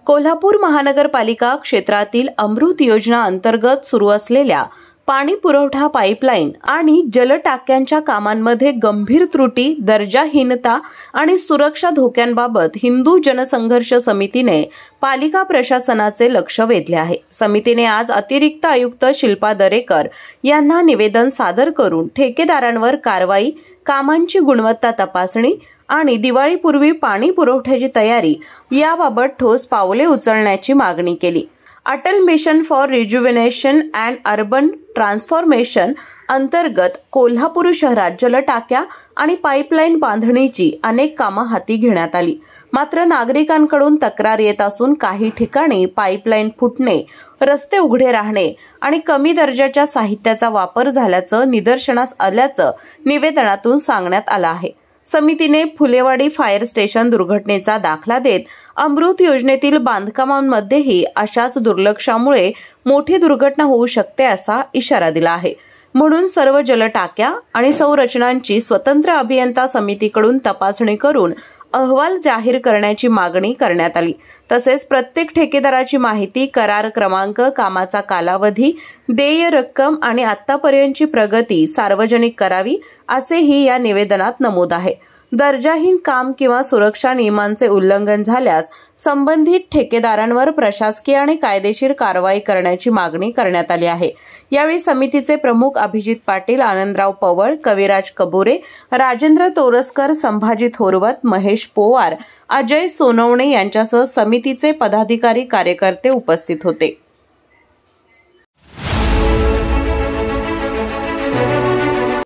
कोल्हापूर महानगरपालिका क्षेत्रातील अमृत योजना अंतर्गत सुरू असलेल्या पाणी पुरवठा पाईपलाईन आणि जलटाक्यांच्या कामांमध्ये गंभीर त्रुटी, दर्जाहीनता आणि सुरक्षा धोक्यांबाबत हिंदू जनसंघर्ष समितीने पालिका प्रशासनाचे लक्ष वेधले आहे। समितीने आज अतिरिक्त आयुक्त शिल्पा दरेकर यांना निवेदन सादर करून ठेकेदारांवर कारवाई, कामांची गुणवत्ता तपासणी आणि दिवाळीपूर्वी पाणी पुरवठ्याची तयारी याबाबत ठोस पावले उचलण्याची मागणी केली। Atal mission for rejuvenation and urban transformation अंतर्गत कोल्हापूर शहरात जलटाक्या आणि पाईपलाईन बांधणीची अनेक कामं हाती घेण्यात आली। मात्र नागरिकांकडून तक्रार येत असून काही ठिकाणी पाईपलाईन फुटणे, रस्ते उघडे राहणे आणि कमी दर्जाच्या साहित्याचा वापर झाल्याचं निदर्शनास आल्याचं निवेदनातून सांगण्यात आलं आहे। समितीने फुलेवाडी फायर स्टेशन दुर्घटनेचा दाखला देत अमृत योजनेतील बांधकामांमध्येही अशाच दुर्लक्षामुळे मोठी दुर्घटना होऊ शकते असा इशारा दिला आहे। म्हणून सर्व जलटाक्या आणि संरचनांची स्वतंत्र अभियंता समितीकडून तपासणी करून अहवाल जाहीर करण्याची मागणी करण्यात आली। तसेच प्रत्येक ठेकेदाराची माहिती, करार क्रमांक, कामाचा कालावधी, देय रक्कम आणि आतापर्यंतची प्रगती सार्वजनिक करावी असेही या निवेदनात नमूद आहे। दर्जाहीन काम किंवा सुरक्षा नियमांचे उल्लंघन झाल्यास संबंधित ठेकेदारांवर प्रशासकीय आणि कायदेशीर कारवाई करण्याची मागणी करण्यात आली आहे। यावेळी समितीचे प्रमुख अभिजित पाटील, आनंदराव पवळ, कविराज कबुरे, राजेंद्र तोरसकर, संभाजी थोरवत, महेश पोवार, अजय सोनवणे यांच्यासह समितीचे पदाधिकारी, कार्यकर्ते उपस्थित होते।